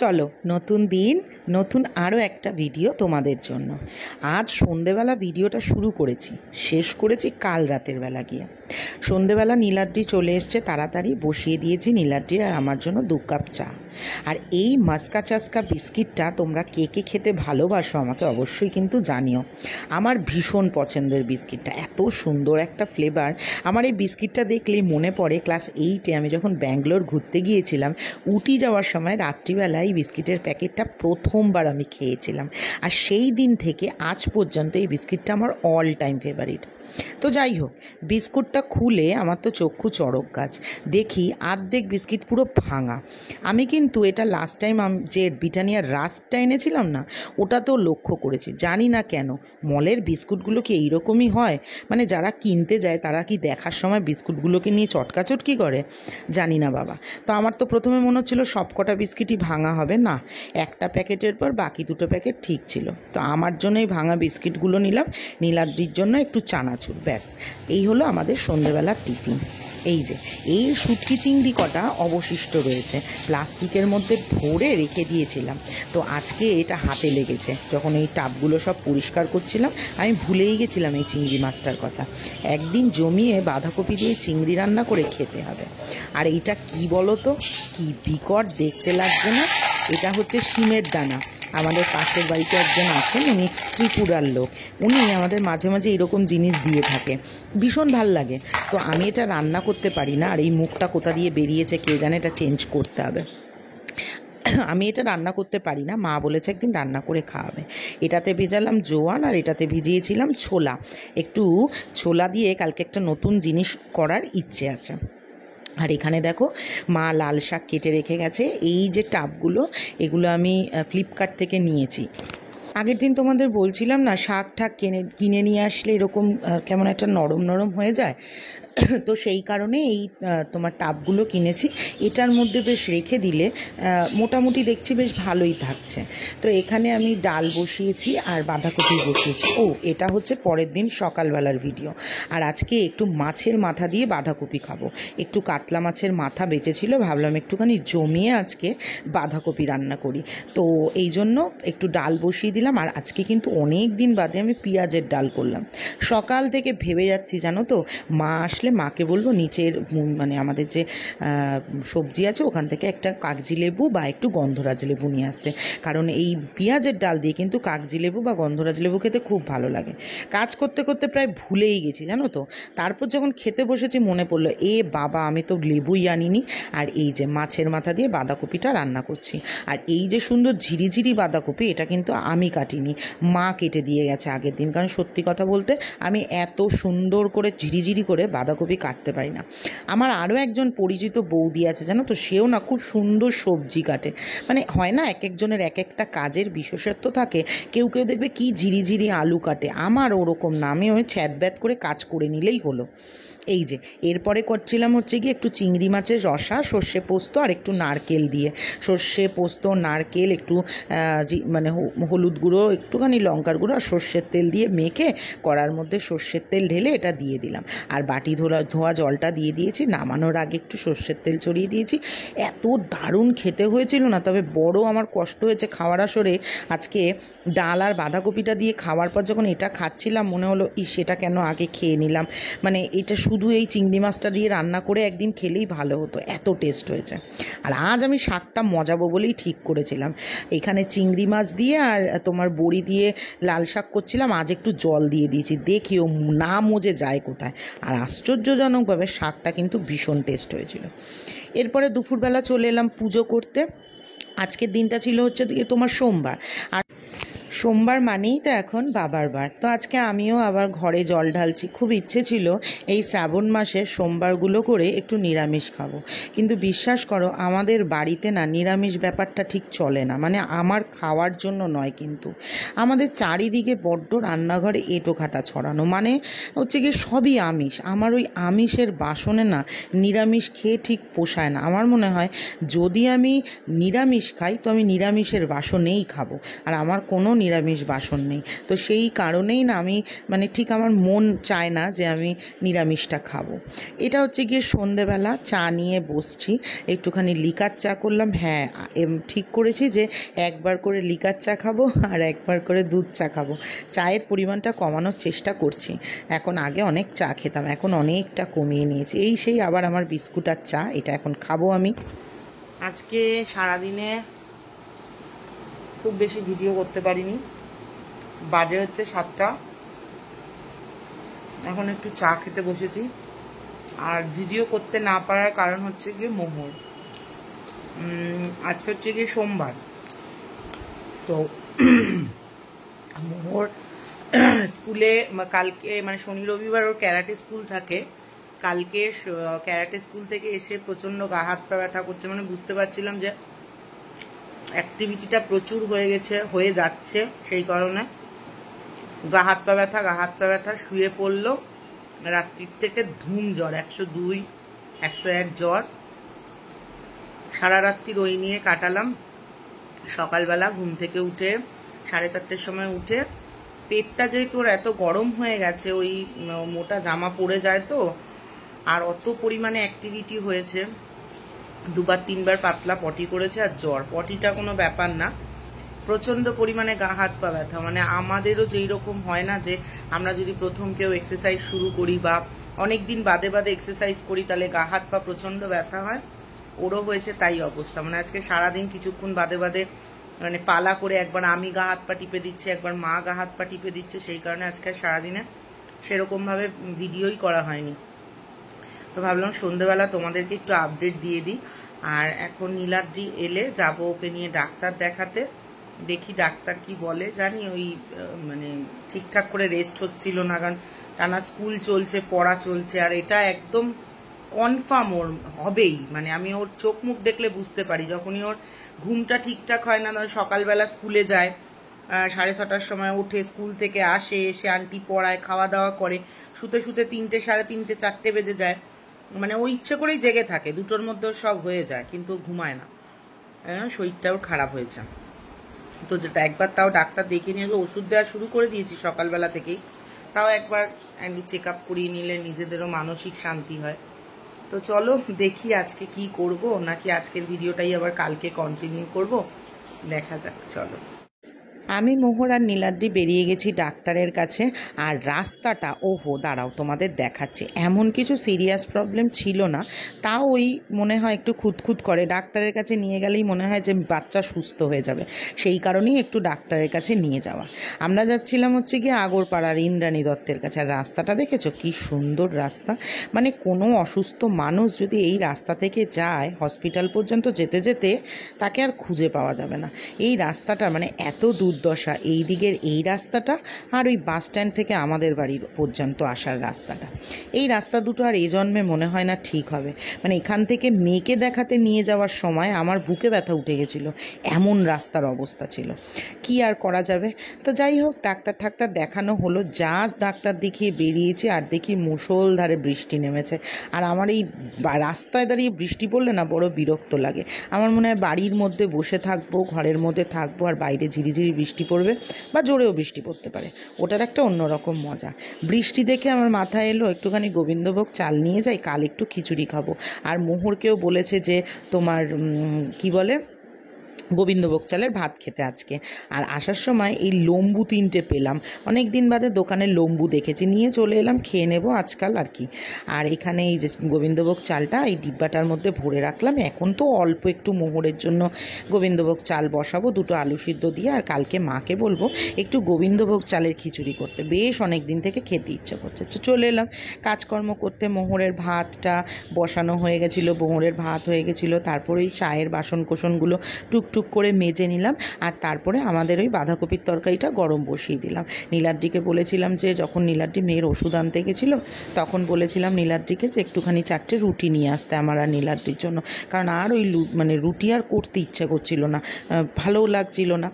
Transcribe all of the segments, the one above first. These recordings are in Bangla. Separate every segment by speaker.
Speaker 1: চলো নতুন দিন নতুন আরও একটা ভিডিও তোমাদের জন্য। আজ সন্ধেবেলা ভিডিওটা শুরু করেছি, শেষ করেছি কাল রাতের বেলা গিয়ে। সন্ধেবেলা নীলাদ্রি চলে এসছে, তাড়াতাড়ি বসিয়ে দিয়েছি নীলাদ্রির আর আমার জন্য 2 কাপ চা। আর এই মাস্কা চাস্কা বিস্কিটটা তোমরা কে কে খেতে ভালোবাসো আমাকে অবশ্যই কিন্তু জানিও। আমার ভীষণ পছন্দের বিস্কিটটা, এত সুন্দর একটা ফ্লেভার। আমার এই বিস্কিটটা দেখলেই মনে পড়ে ক্লাস 8-এ আমি যখন ব্যাঙ্গালোর ঘুরতে গিয়েছিলাম, উটি যাওয়ার সময় রাত্রিবেলা এই বিস্কিটের প্যাকেটটা প্রথমবার আমি খেয়েছিলাম। আর সেই দিন থেকে আজ পর্যন্ত এই বিস্কিটটা আমার অল টাইম ফেভারিট। তো যাই হোক, বিস্কুটটা খুলে আমার তো চক্ষু চড়ক গাছ, দেখি আর্ধেক বিস্কিট পুরো ভাঙা। আমি কিন্তু এটা লাস্ট টাইম যে ব্রিটানিয়ার রাস্কটা এনেছিলাম না, ওটাতেও লক্ষ্য করেছি। জানি না কেন মলের বিস্কুটগুলো কি এইরকমই হয়, মানে যারা কিনতে যায় তারা কি দেখার সময় বিস্কুটগুলোকে নিয়ে চটকাচটকি করে, জানি না বাবা। তো আমার তো প্রথমে মনে হচ্ছিলো সবকটা বিস্কিটই ভাঙা হবে, না একটা প্যাকেটের পর বাকি 2টো প্যাকেট ঠিক ছিল। তো আমার জন্য এই ভাঙা বিস্কিটগুলো নিলাম, নীলাদ্রির জন্য একটু চানাচুর, ব্যাস এই হলো আমাদের সন্ধেবেলার টিফিন। এই যে এই শুটকি চিংড়ি কটা অবশিষ্ট রয়েছে, প্লাস্টিকের মধ্যে ভরে রেখে দিয়েছিলাম। তো আজকে এটা হাতে লেগেছে, যখন এই টাবগুলো সব পরিষ্কার করছিলাম আমি ভুলেই গেছিলাম এই চিংড়ি মাছটার কথা। একদিন জমিয়ে বাঁধাকপি দিয়ে চিংড়ি রান্না করে খেতে হবে। আর এইটা কি বলো তো, কি বিকট দেখতে লাগছে না? এটা হচ্ছে শিমের দানা। আমাদের পাশের বাড়িতে একজন আছেন, উনি ত্রিপুরার লোক, উনি আমাদের মাঝে মাঝে এরকম জিনিস দিয়ে থাকে, ভীষণ ভাল লাগে। তো আমি এটা রান্না করতে পারি না, আর এই মুখটা কোথা দিয়ে বেরিয়েছে কে জানে, এটা চেঞ্জ করতে হবে। আমি এটা রান্না করতে পারি না, মা বলেছে একদিন রান্না করে খাওয়াবে। এটাতে ভেজালাম জোয়ান আর এটাতে ভিজিয়েছিলাম ছোলা। একটু ছোলা দিয়ে কালকে একটা নতুন জিনিস করার ইচ্ছে আছে। আর এখানে দেখো মা লাল শাক কেটে রেখে গেছে। এই যে টাবগুলো, এগুলো আমি ফ্লিপকার্ট থেকে নিয়েছি। আগের দিন তোমাদের বলছিলাম না, শাক ঠাক কিনে নিয়ে আসলে এরকম কেমন একটা নরম নরম হয়ে যায়, তো সেই কারণে এই তোমার টাবগুলো কিনেছি। এটার মধ্যে বেশ রেখে দিলে মোটামুটি দেখছি বেশ ভালোই থাকছে। তো এখানে আমি ডাল বসিয়েছি আর বাঁধাকপি বসিয়েছি। ও, এটা হচ্ছে পরের দিন সকালবেলার ভিডিও। আর আজকে একটু মাছের মাথা দিয়ে বাঁধাকপি খাবো। একটু কাতলা মাছের মাথা বেঁচেছিল, ভাবলাম একটুখানি জমিয়ে আজকে বাঁধাকপি রান্না করি। তো এই জন্য একটু ডাল বসিয়ে দিলাম। আর আজকে কিন্তু অনেক দিন বাদে আমি পেঁয়াজের ডাল করলাম। সকাল থেকে ভেবে যাচ্ছি জানো তো, মা আসলে মাকে বলবো নিচের মানে আমাদের যে সবজি আছে ওখান থেকে একটা কাগজি লেবু বা একটু গন্ধরাজ লেবু নিয়ে আসতে, কারণ এই পেঁয়াজের ডাল দিয়ে কিন্তু কাগজি লেবু বা গন্ধরাজ লেবু খেতে খুব ভালো লাগে। কাজ করতে করতে প্রায় ভুলেই গেছি জানো তো, তারপর যখন খেতে বসেছি মনে পড়লো, এ বাবা আমি তো লেবুই আনিনি। আর এই যে মাছের মাথা দিয়ে বাঁধাকপিটা রান্না করছি। আর এই যে সুন্দর ঝিরিঝিরি বাঁধাকপি, এটা কিন্তু আমি কাটিনি, মা কেটে দিয়ে গেছে আগের দিন। কারণ সত্যি কথা বলতে আমি এত সুন্দর করে ঝিরিঝিরি করে বাঁধাকপি কাটতে পারি না। আমার আরও একজন পরিচিত বৌদি আছে জানো তো, সেও না খুব সুন্দর সবজি কাটে। মানে হয় না, এক একজনের এক একটা কাজের বিশেষত্ব থাকে। কেউ কেউ দেখবে কি ঝিরিঝিরি আলু কাটে, আমার ওরকম না, আমি ওই ছ্যাদ করে কাজ করে নিলেই হলো। এই যে এরপরে করছিলাম হচ্ছে কি একটু চিংড়ি মাছের রসা, সর্ষে পোস্ত আর একটু নারকেল দিয়ে, সর্ষে পোস্ত নারকেল একটু মানে হলুদ গুঁড়ো একটুখানি লঙ্কার গুঁড়ো আর সর্ষের তেল দিয়ে মেখে কড়ার মধ্যে সর্ষের তেল ঢেলে এটা দিয়ে দিলাম। আর বাটি ধোয়া জলটা দিয়ে দিয়েছি, নামানোর আগে একটু সর্ষের তেল ছড়িয়ে দিয়েছি। এত দারুণ খেতে হয়েছিল না, তবে বড় আমার কষ্ট হয়েছে খাওয়ার আসরে। আজকে ডাল আর বাঁধাকপিটা দিয়ে খাওয়ার পর যখন এটা খাচ্ছিলাম মনে হলো সেটা কেন আগে খেয়ে নিলাম, মানে এটা শুধু এই চিংড়ি মাছটা দিয়ে রান্না করে একদিন খেলেই ভালো হতো, এত টেস্ট হয়েছে। আর আজ আমি শাকটা মজাবো বলেই ঠিক করেছিলাম, এখানে চিংড়ি মাছ দিয়ে আর তোমার বড়ি দিয়ে লাল শাক করছিলাম, আজ একটু জল দিয়ে দিয়েছি, দেখিও না মজে যায় কোথায়। আর আশ্চর্যজনকভাবে শাকটা কিন্তু ভীষণ টেস্ট হয়েছিল। এরপরে দুপুরবেলা চলে এলাম পুজো করতে। আজকের দিনটা ছিল হচ্ছে তোমার সোমবার, আর সোমবার মানেই তো এখন বাবার বার। তো আজকে আমিও আবার ঘরে জল ঢালছি। খুব ইচ্ছে ছিল এই শ্রাবণ মাসে সোমবারগুলো করে একটু নিরামিষ খাবো, কিন্তু বিশ্বাস করো আমাদের বাড়িতে না নিরামিষ ব্যাপারটা ঠিক চলে না। মানে আমার খাওয়ার জন্য নয়, কিন্তু আমাদের চারিদিকে বড্ড রান্নাঘরে এঁটো খাটা ছড়ানো, মানে হচ্ছে কি সবই আমিষ। আমার ওই আমিষের বাসনে না নিরামিষ খেয়ে ঠিক পোষায় না। আমার মনে হয় যদি আমি নিরামিষ খাই তো আমি নিরামিষের বাসনেই খাবো, আর আমার কোনো নিরামিষ বাসন নেই। তো সেই কারণেই না আমি মানে ঠিক আমার মন চায় না যে আমি নিরামিষটা খাবো। এটা হচ্ছে গিয়ে সন্ধেবেলা চা নিয়ে বসছি, একটুখানি লিকার চা করলাম। হ্যাঁ, ঠিক করেছি যে একবার করে লিকার চা খাবো আর একবার করে দুধ চা খাবো। চায়ের পরিমাণটা কমানোর চেষ্টা করছি। এখন আগে অনেক চা খেতাম, এখন অনেকটা কমিয়ে নিয়েছি। এই সেই আবার আমার বিস্কুট আর চা, এটা এখন খাবো আমি। আজকে সারাদিনে খুব বেশি ভিডিও করতে পারিনি, বাজে হচ্ছে 7টা। এখন একটু চা খেতে বসেছি। আর ভিডিও করতে না পারার কারণ হচ্ছে গিয়ে মোহর। আজকে হচ্ছে গিয়ে সোমবার, তো মোহর স্কুলে কালকে মানে শনি রবিবার ওর ক্যারাটে স্কুল থাকে। কালকে ক্যারাটে স্কুল থেকে এসে প্রচণ্ড গা হাত পা ব্যথা করছে, মানে বুঝতে পারছিলাম যে অ্যাক্টিভিটিটা প্রচুর হয়ে যাচ্ছে। সেই কারণে গা হাত পা ব্যথা শুয়ে পড়লো। রাত্রির থেকে ধুম জ্বর, 102 101 জ্বর। সারা রাত্রি ওই নিয়ে কাটালাম। সকালবেলা ঘুম থেকে উঠে 4:30টার সময় উঠে, পেটটা যেহেতু ওর এত গরম হয়ে গেছে, ওই মোটা জামা পরে যায় তো, আর অত পরিমাণে অ্যাক্টিভিটি হয়েছে, 2-3বার পাতলা পটি করেছে। আর জ্বর, পটিটা কোনো ব্যাপার না, প্রচণ্ড পরিমাণে গা হাত পা ব্যথা। মানে আমাদেরও যেই রকম হয় না যে আমরা যদি প্রথম কেউ এক্সারসাইজ শুরু করি বা অনেক দিন বাদে বাদে এক্সারসাইজ করি তাহলে গা হাত পা প্রচণ্ড ব্যথা হয়, ওরও হয়েছে তাই অবস্থা। মানে আজকে সারাদিন কিছুক্ষণ বাদে বাদে মানে পালা করে একবার আমি গা হাত পা টিপে দিচ্ছি, একবার মা গা হাত পা টিপে দিচ্ছে। সেই কারণে আজকে সারাদিনে সেরকমভাবে ভিডিওই করা হয়নি। তো ভাবলাম সন্ধ্যেবেলা তোমাদেরকে একটু আপডেট দিয়ে দিই। আর এখন নীলাদ্রি এলে যাবো ওকে নিয়ে ডাক্তার দেখাতে, দেখি ডাক্তার কি বলে। জানি ওই মানে ঠিকঠাক করে রেস্ট হচ্ছিল না, কারণ টানা স্কুল চলছে, পড়া চলছে, আর এটা একদম কনফার্ম ওর হবেই। মানে আমি ওর চোখ মুখ দেখলে বুঝতে পারি, যখনই ওর ঘুমটা ঠিকঠাক হয় না, ধর সকালবেলা স্কুলে যায়, 6:30টার সময় উঠে স্কুল থেকে আসে, এসে আন্টি পড়ায়, খাওয়া দাওয়া করে, শুতে শুতে 3টে 3:30 4টে বেজে যায়। মানে ও ইচ্ছে করেই জেগে থাকে, দুটোর মধ্যে সব হয়ে যায়, কিন্তু ঘুমায় না, শরীরটাও খারাপ হয়েছে। তো যেটা একবার তাও ডাক্তার দেখিয়ে নিয়ে ওষুধ দেওয়া শুরু করে দিয়েছি সকালবেলা থেকেই, তাও একবার চেক আপ করিয়ে নিলে নিজেদেরও মানসিক শান্তি হয়। তো চলো দেখি আজকে কি করব, নাকি আজকের ভিডিওটাই আবার কালকে কন্টিনিউ করব, দেখা যাক। চলো, আমি মোহর আর নীলাদ্রি বেরিয়ে গেছি ডাক্তারের কাছে। আর রাস্তাটা, ওহো দাঁড়াও তোমাদের দেখাচ্ছে, এমন কিছু সিরিয়াস প্রবলেম ছিল না, তাও ওই মনে হয় একটু খুঁতখুত করে। ডাক্তারের কাছে নিয়ে গেলেই মনে হয় যে বাচ্চা সুস্থ হয়ে যাবে, সেই কারণেই একটু ডাক্তারের কাছে নিয়ে যাওয়া। আমরা যাচ্ছিলাম হচ্ছে গিয়ে আগরপাড়ার ইন্দ্রাণী দত্তের কাছে। আর রাস্তাটা দেখেছো কি সুন্দর রাস্তা, মানে কোনো অসুস্থ মানুষ যদি এই রাস্তা থেকে যায় হসপিটাল পর্যন্ত যেতে যেতে তাকে আর খুঁজে পাওয়া যাবে না। এই রাস্তাটা মানে এত দুর্দশা, এই দিকের এই রাস্তাটা আর ওই বাস স্ট্যান্ড থেকে আমাদের বাড়ির পর্যন্ত আসার রাস্তাটা, এই রাস্তা দুটো আর এই জন্মে মনে হয় না ঠিক হবে। মানে এখান থেকে মেয়েকে দেখাতে নিয়ে যাওয়ার সময় আমার বুকে ব্যথা উঠে গেছিলো, এমন রাস্তার অবস্থা ছিল। কি আর করা যাবে। তো যাই হোক, ডাক্তার দেখানো হলো, জাস্ট ডাক্তার দেখিয়ে বেরিয়েছি আর দেখি মুষলধারে বৃষ্টি নেমেছে। আর আমার এই রাস্তায় দাঁড়িয়ে বৃষ্টি পড়লে না বড় বিরক্ত লাগে। আমার মনে হয় বাড়ির মধ্যে বসে থাকবো, ঘরের মধ্যে থাকবো, আর বাইরে ঝিরিঝিরি বৃষ্টি পড়বে বা জোরেও বৃষ্টি পড়তে পারে, ওটার একটা অন্যরকম মজা। বৃষ্টি দেখে আমার মাথায় এলো একটুখানি গোবিন্দভোগ চাল নিয়ে যাই, কাল একটু খিচুড়ি খাবো। আর মোহরকেও বলেছে যে তোমার কি বলে গোবিন্দভোগ চালের ভাত খেতে আজকে। আর আসার সময় এই লম্বু 3টে পেলাম, অনেক দিন বাদে দোকানে লম্বু দেখেছি, নিয়ে চলে এলাম, খেয়ে নেব আজকাল আর কি। আর এখানে এই যে গোবিন্দভোগ চালটা এই ডিব্বাটার মধ্যে ভরে রাখলাম। এখন তো অল্প একটু মোহরের জন্য গোবিন্দভোগ চাল বসাবো, 2টো আলু সিদ্ধ দিয়ে। আর কালকে মাকে বলবো একটু গোবিন্দভোগ চালের খিচুড়ি করতে, বেশ অনেক দিন থেকে খেতে ইচ্ছে করছে। তো চলে এলাম কাজকর্ম করতে। মোহরের ভাতটা বসানো হয়ে গেছিলো, মোহরের ভাত হয়ে গেছিলো। তারপরে ওই চায়ের বাসন কোসনগুলো টুকটুক করে মেজে নিলাম। আর তারপরে আমাদের ওই বাঁধাকপির তরকারিটা গরম বসিয়ে দিলাম। নীলাদ্রিকে বলেছিলাম যে, যখন নীলাদ্রি মেয়ের ওষুধ আনতে গেছিলো তখন বলেছিলাম নীলাদ্রিকে যে একটুখানি 4টে রুটি নিয়ে আসতে আমার আর নীলাদ্রির জন্য, কারণ আর ওই মানে রুটি আর করতে ইচ্ছে করছিল না, ভালোও লাগছিল না।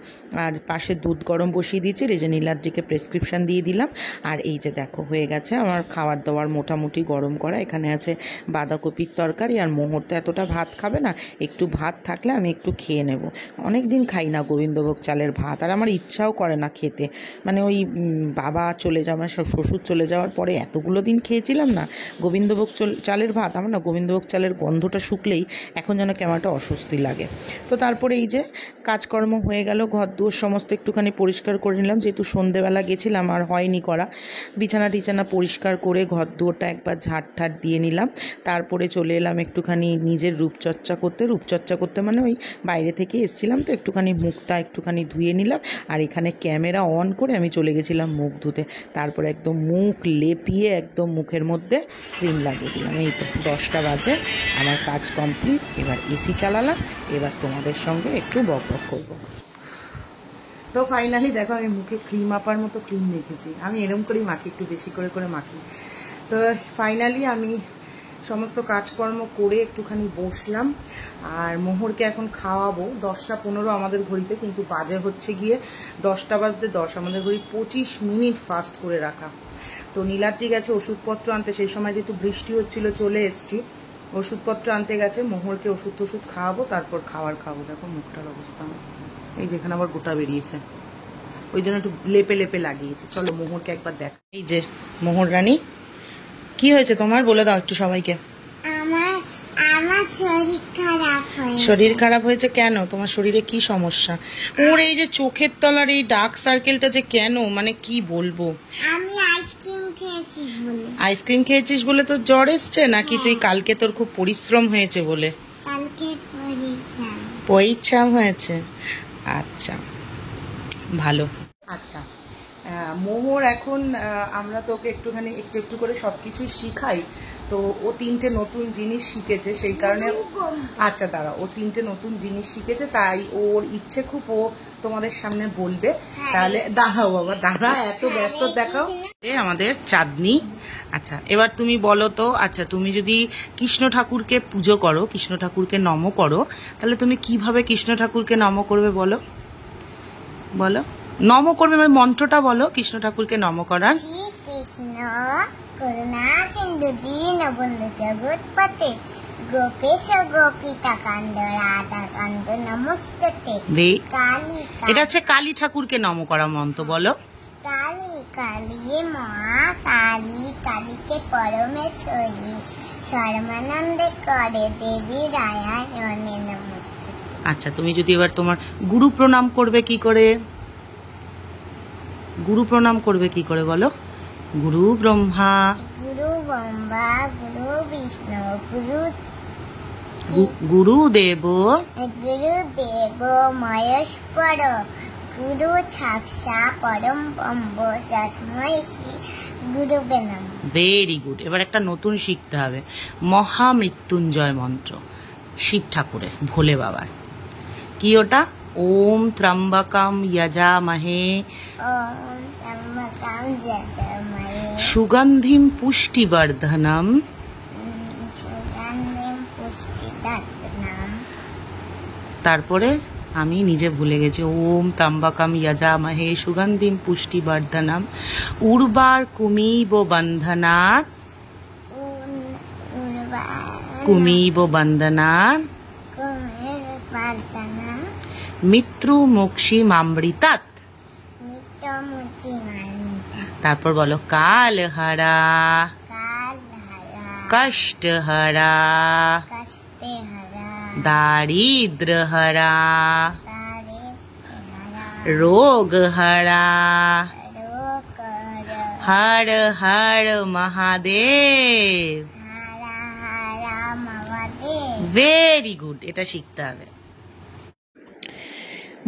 Speaker 1: আর পাশে দুধ গরম বসিয়ে দিয়েছি, এই যে নীলাদ্রিকে প্রেসক্রিপশান দিয়ে দিলাম। আর এই যে দেখো হয়ে গেছে আমার খাবার দাবার মোটামুটি গরম করা। এখানে আছে বাঁধাকপির তরকারি, আর মোহর তো এতটা ভাত খাবে না, একটু ভাত থাকলে আমি একটু খেয়ে নেব। খাবো। অনেক দিন খাই না গোবিন্দভোগ চালের ভাত, আর আমার ইচ্ছাও করে না খেতে। মানে ওই বাবা চলে যাওয়া, মানে শ্বশুর চলে যাওয়ার পরে এতগুলো দিন খেয়েছিলাম না গোবিন্দভোগ চালের ভাত, আমার না গোবিন্দভোগ চালের গন্ধটা শুকলেই এখন যেন কেমন একটা অস্বস্তি লাগে। তো তারপরে এই যে কাজকর্ম হয়ে গেল, ঘর দুয়ার সমস্ত একটুখানি পরিষ্কার করে নিলাম, যেহেতু সন্ধেবেলা গেছিলাম আর হয়নি করা। বিছানা টিছানা পরিষ্কার করে ঘর দুয়ারটা একবার ঝাড় ঠাট দিয়ে নিলাম। তারপরে চলে এলাম একটুখানি নিজের রূপচর্চা করতে মানে ওই বাইরে থেকে এসেছিলাম তো একটুখানি মুখটা একটুখানি ধুয়ে নিলাম, আর এখানে ক্যামেরা অন করে আমি চলে গেছিলাম মুখ ধুতে। তারপরে একদম মুখ লেপিয়ে একদম মুখের মধ্যে ক্রিম লাগিয়ে দিলাম। এই তো 10টা বাজে, আমার কাজ কমপ্লিট। এবার এসি চালালাম, এবার তোমাদের সঙ্গে একটু বকবক করবো। তো ফাইনালি দেখো আমি মুখে ক্রিম মাপার মতো ক্রিম মেখেছি। আমি এরকম করেই মাখি, একটু বেশি করে মাখি। তো ফাইনালি আমি সমস্ত কাজকর্ম করে একটুখানি বসলাম, আর মোহরকে এখন খাওয়াবো। 10টা 15 আমাদের ঘড়িতে, কিন্তু বাজে হচ্ছে গিয়ে 10টা বাজতে 10। আমাদের ঘড়ি 25 মিনিট ফাস্ট করে রাখা। তো নীলাদ্রি গেছে ওষুধপত্র আনতে, সেই সময় যেহেতু বৃষ্টি হচ্ছিল চলে এসছি। ওষুধপত্র আনতে গেছে, মোহরকে ওষুধ খাওয়াবো, তারপর খাবো। দেখো মুখটার অবস্থা, এই যেখানে আবার গোটা বেরিয়েছে, ওই জন্য একটু লেপে লাগিয়েছি। চলো মোহরকে একবার দেখ। এই যে মোহর রানী, কি হয়েছে তোমার বলে দাও একটু সবাইকে।
Speaker 2: আমার
Speaker 1: শরীর খারাপ হয়েছে কেন? তোমার শরীরে কি সমস্যা? ওর এই যে চোখের তলার এই ডার্ক সার্কেলটা যে কেন, মানে কি বলবো।
Speaker 2: আমি
Speaker 1: আইসক্রিম খেয়েছিস বলে তোর জ্বর এসছে, নাকি তুই কালকে তোর খুব পরিশ্রম হয়েছে বলে?
Speaker 2: কালকে
Speaker 1: পরিশ্রম হয়েছে, আচ্ছা ভালো। আচ্ছা মোহর এখন আমরা তোকে একটুখানি একটু করে সবকিছুই শিখাই। তো ও 3টে নতুন জিনিস শিখেছে, সেই কারণে আচ্ছা দাঁড়া, ও 3টে নতুন জিনিস শিখেছে, তাই ওর ইচ্ছে খুব ও তোমাদের সামনে বলবে। তাহলে দাঁড়াও বাবা, দাঁড়া, এত ব্যস্ত দেখাও। আমাদের চাঁদনি। আচ্ছা এবার তুমি বলো তো, আচ্ছা তুমি যদি কৃষ্ণ ঠাকুরকে পুজো করো, কৃষ্ণ ঠাকুরকে নম করো, তাহলে তুমি কিভাবে কৃষ্ণ ঠাকুরকে নম করবে বলো? বলো নম করবে, মানে মন্ত্রটা বলো কৃষ্ণ ঠাকুরকে নম করার।
Speaker 2: কৃষ্ণ করুণা সিন্ধু দীনবন্ধু জগৎপতে গোপেশ গোপিকা কান্দ রাধা কান্দ নমস্তে কালী।
Speaker 1: এটা হচ্ছে কালী ঠাকুরকে নম করা মন্ত্র, বলো।
Speaker 2: কালী কালী মা কালী, কালীকে পরমেশ্বরী সর্বানন্দে করে দেবী রায়ায়ণে নমস্তে।
Speaker 1: আচ্ছা তুমি যদি এবার তোমার গুরু প্রণাম করবে কি করে? গুরু প্রণাম করবে কি করে বলো? গুরু ব্রহ্মা,
Speaker 2: গুরু বিষ্ণু,
Speaker 1: গুরুদেব
Speaker 2: মহেশ্বর, গুরু সাক্ষাৎ পরম ব্রহ্ম তস্मै শ্রী গুরুবে নমঃ।
Speaker 1: Very good. এবার একটা নতুন শিখতে হবে, মহামৃত্যুঞ্জয় মন্ত্র, শিব ঠাকুরের, ভোলে বাবার। কি ওটা? ওম ত্র্যম্বকম যজামহে সুগন্ধিম পুষ্টিবর্ধনম। তারপরে আমি নিজে ভুলে গেছি। ওম ত্র্যম্বকম যজামহে সুগন্ধিম পুষ্টিবর্ধনম উর্বার কুমিব বন্ধনাৎ, কুমিব বন্ধনাৎ মৃত্যু মুক্ষি মামৃতাৎ। তারপর বলো কালহারা, কষ্টহারা, দারিদ্র্যহারা, রোগহারা, হর হর মহাদেব। ভেরি গুড, এটা শিখতে হবে।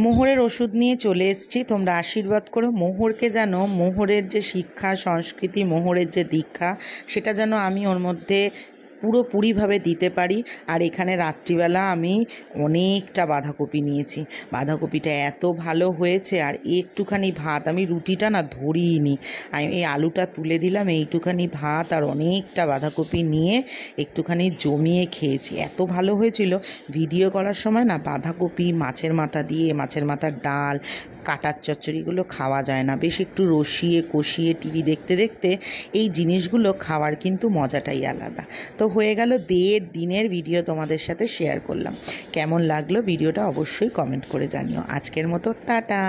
Speaker 1: মোহরের ওষুধ নিয়ে চলে এসেছি, তোমরা আশীর্বাদ করো মোহরকে, যেন মোহরের যে শিক্ষা সংস্কৃতি, মোহরের যে দীক্ষা, সেটা যেন আমি ওর মধ্যে পুরোপুরিভাবে দিতে পারি। আর এখানে রাত্রিবেলা আমি অনেকটা বাঁধাকপি নিয়েছি, বাঁধাকপিটা এত ভালো হয়েছে। আর একটুখানি ভাত, আমি রুটিটা না ধরিনি, আমি এই আলুটা তুলে দিলাম, এইটুখানি ভাত আর অনেকটা বাঁধাকপি নিয়ে একটুখানি জমিয়ে খেয়েছি, এত ভালো হয়েছিল। ভিডিও করার সময় না বাঁধাকপি, মাছের মাথা দিয়ে, মাছের মাথার ডাল, কাটার চচ্চড়িগুলো খাওয়া যায় না, বেশ একটু রসিয়ে কষিয়ে টিভি দেখতে দেখতে এই জিনিসগুলো খাওয়ার কিন্তু মজাটাই আলাদা। তো হয়ে গেল 1.5 দিনের ভিডিও তোমাদের সাথে শেয়ার করলাম। কেমন লাগলো ভিডিওটা অবশ্যই কমেন্ট করে জানিও। আজকের মতো টাটা।